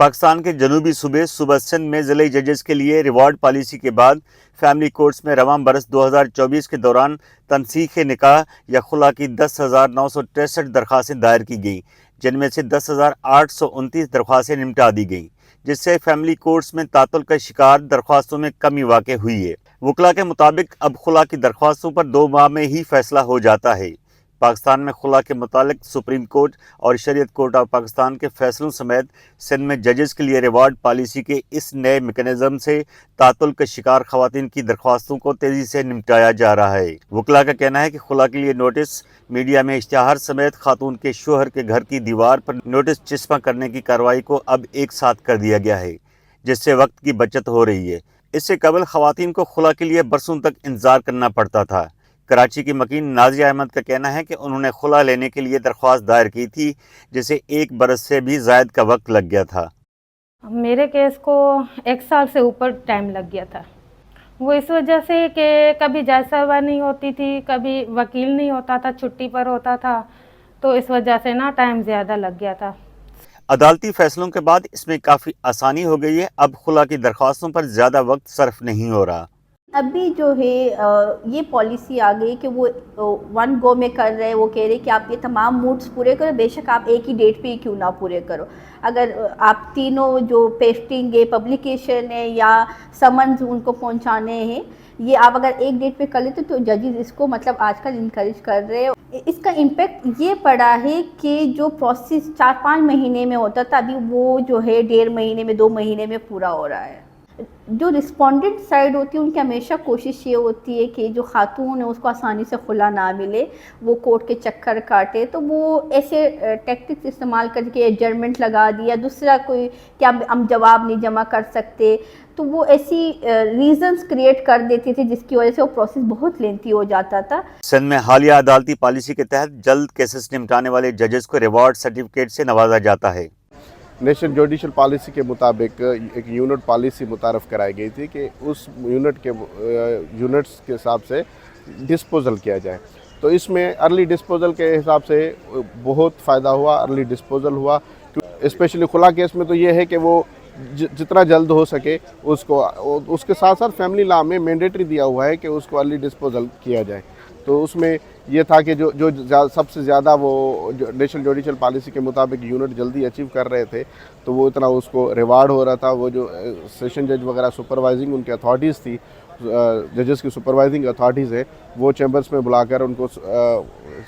پاکستان کے جنوبی صوبے سندھ میں ضلعی ججز کے لیے ریوارڈ پالیسی کے بعد فیملی کورٹس میں رواں برس 2024 کے دوران تنسیخ نکاح یا خلا کی 10,963 درخواستیں دائر کی گئیں، جن میں سے 10,829 درخواستیں نمٹا دی گئیں، جس سے فیملی کورٹس میں تعطل کا شکار درخواستوں میں کمی واقع ہوئی ہے۔ وکلاء کے مطابق اب خلا کی درخواستوں پر 2 ماہ میں ہی فیصلہ ہو جاتا ہے۔ پاکستان میں خلا کے متعلق سپریم کورٹ اور شریعت کورٹ آف پاکستان کے فیصلوں سمیت سندھ میں ججز کے لیے ریوارڈ پالیسی کے اس نئے میکانزم سے تعطل کا شکار خواتین کی درخواستوں کو تیزی سے نمٹایا جا رہا ہے۔ وکلاء کا کہنا ہے کہ خلا کے لیے نوٹس، میڈیا میں اشتہار سمیت خاتون کے شوہر کے گھر کی دیوار پر نوٹس چسپاں کرنے کی کارروائی کو اب ایک ساتھ کر دیا گیا ہے، جس سے وقت کی بچت ہو رہی ہے۔ اس سے قبل خواتین کو خلا کے لیے برسوں تک انتظار کرنا پڑتا تھا۔ کراچی کی مکین نازیہ احمد کا کہنا ہے کہ انہوں نے خلا لینے کے لیے درخواست دائر کی تھی، جسے 1 برس سے بھی زائد کا وقت لگ گیا تھا۔ میرے کیس کو 1 سال سے اوپر ٹائم لگ گیا تھا۔ وہ اس وجہ سے کہ کبھی جج صاحبہ نہیں ہوتی تھی، کبھی وکیل نہیں ہوتا تھا، چھٹی پر ہوتا تھا، تو اس وجہ سے ٹائم زیادہ لگ گیا تھا۔ عدالتی فیصلوں کے بعد اس میں کافی آسانی ہو گئی ہے، اب خلا کی درخواستوں پر زیادہ وقت صرف نہیں ہو رہا۔ ابھی جو ہے یہ پالیسی آ گئی کہ وہ 1 گو میں کر رہے، وہ کہہ رہے کہ آپ یہ تمام موڈس پورے کرو، بے شک آپ ایک ہی ڈیٹ پہ ہی کیوں نہ پورے کرو۔ اگر آپ تینوں جو پیسٹنگ ہے، پبلیکیشن ہے یا سمنز ان کو پہنچانے ہیں، یہ آپ اگر ایک ڈیٹ پہ کر لیتے تو ججز اس کو آج کل انکریج کر رہے ہیں۔ اس کا امپیکٹ یہ پڑا ہے کہ جو پروسیس 4-5 مہینے میں ہوتا تھا، ابھی وہ جو ہے 1.5 مہینے میں 2 مہینے میں پورا ہو رہا ہے۔ جو رسپونڈنٹ سائڈ ہوتی ہے ان کی ہمیشہ کوشش یہ ہوتی ہے کہ جو خاتون ہے اس کو آسانی سے خلا نہ ملے، وہ کورٹ کے چکر کاٹے، تو وہ ایسے ٹیکٹکس استعمال کر کے ایڈجرمنٹ لگا دیا، دوسرا کوئی کہ ہم جواب نہیں جمع کر سکتے، تو وہ ایسی ریزنز کریٹ کر دیتی تھی جس کی وجہ سے وہ پروسیس بہت لینتھی ہو جاتا تھا۔ سندھ میں حالیہ عدالتی پالیسی کے تحت جلد کیسز نمٹانے والے ججز کو ریوارڈ سرٹیفکیٹ سے نوازا جاتا ہے۔ نیشنل جوڈیشل پالیسی کے مطابق ایک یونٹ پالیسی متعارف کرائی گئی تھی کہ اس یونٹس کے حساب سے ڈسپوزل کیا جائے، تو اس میں ارلی ڈسپوزل کے حساب سے بہت فائدہ ہوا، ارلی ڈسپوزل ہوا۔ اسپیشلی خلا کیس میں تو یہ ہے کہ وہ جتنا جلد ہو سکے اس کے ساتھ ساتھ فیملی لا میں مینڈیٹری دیا ہوا ہے کہ اس کو ارلی ڈسپوزل کیا جائے، تو اس میں یہ تھا کہ جو سب سے زیادہ وہ نیشنل جوڈیشل پالیسی کے مطابق یونٹ جلدی اچیو کر رہے تھے تو وہ اتنا اس کو ریوارڈ ہو رہا تھا۔ وہ جو سیشن جج وغیرہ سپروائزنگ ان کی اتھارٹیز تھی، ججز کی سپروائزنگ اتھارٹیز ہے، وہ چیمبرز میں بلا کر ان کو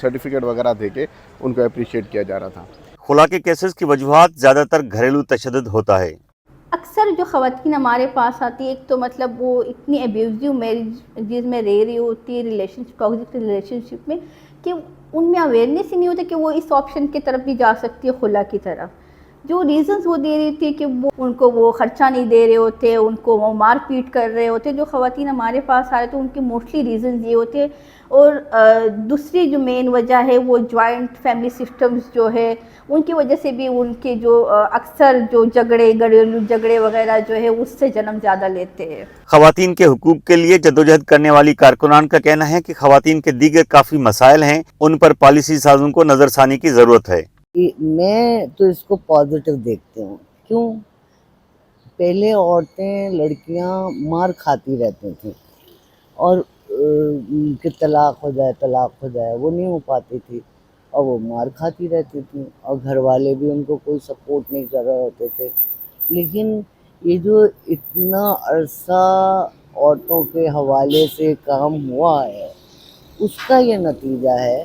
سرٹیفکیٹ وغیرہ دے کے ان کو اپریشیٹ کیا جا رہا تھا۔ خلا کے کیسز کی وجوہات زیادہ تر گھریلو تشدد ہوتا ہے۔ اکثر جو خواتین ہمارے پاس آتی ہے، ایک تو وہ اتنی ایبیوزیو میریجز میں رہ رہی ہوتی ہے، ٹاکسک ریلیشن شپ میں، کہ ان میں اویئرنیس ہی نہیں ہوتا کہ وہ اس آپشن کی طرف بھی جا سکتی ہے، خلا کی طرف۔ جو ریزنز وہ دے رہی تھی کہ ان کو وہ خرچہ نہیں دے رہے ہوتے، ان کو وہ مار پیٹ کر رہے ہوتے، جو خواتین ہمارے پاس آئے تو ان کے موسٹلی ریزنز یہ ہوتے ہیں۔ اور دوسری جو مین وجہ ہے وہ جوائنٹ فیملی سسٹمز جو ہے ان کی وجہ سے بھی ان کے جو اکثر جو گھریلو جھگڑے وغیرہ جو ہے اس سے جنم زیادہ لیتے ہیں۔ خواتین کے حقوق کے لیے جدوجہد کرنے والی کارکنان کا کہنا ہے کہ خواتین کے دیگر کافی مسائل ہیں، ان پر پالیسی سازوں کو نظر ثانی کی ضرورت ہے۔ میں تو اس کو پازیٹیو دیکھتی ہوں۔ کیوں؟ پہلے عورتیں، لڑکیاں مار کھاتی رہتی تھیں اور کہ طلاق ہو جائے وہ نہیں ہو پاتی تھی، اور وہ مار کھاتی رہتی تھیں، اور گھر والے بھی ان کو کوئی سپورٹ نہیں کر رہے ہوتے تھے۔ لیکن یہ جو اتنا عرصہ عورتوں کے حوالے سے کام ہوا ہے، اس کا یہ نتیجہ ہے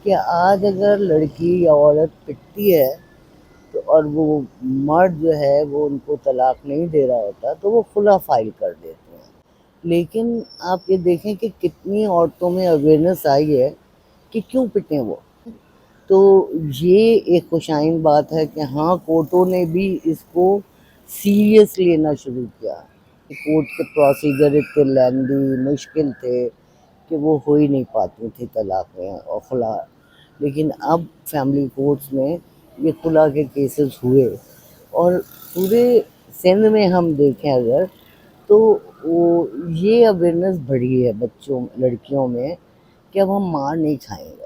کہ آج اگر لڑکی یا عورت پٹتی ہے تو اور وہ مرد جو ہے وہ ان کو طلاق نہیں دے رہا ہوتا تو وہ خلا فائل کر دیتے ہیں۔ لیکن آپ یہ دیکھیں کہ کتنی عورتوں میں اویئرنیس آئی ہے کہ کیوں پٹیں وہ، تو یہ ایک خوشائن بات ہے کہ ہاں کورٹوں نے بھی اس کو سیریس لینا شروع کیا۔ کورٹ کے پروسیجر اتنے لیندی مشکل تھے کہ وہ ہو ہی نہیں پاتی تھی طلاقیں اور خلا، لیکن اب فیملی کورٹس میں یہ خلا کے کیسز ہوئے، اور پورے سندھ میں ہم دیکھیں اگر تو یہ اویئرنیس بڑھی ہے بچوں لڑکیوں میں کہ اب ہم مار نہیں کھائیں گے۔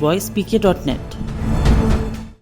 voicepk.net।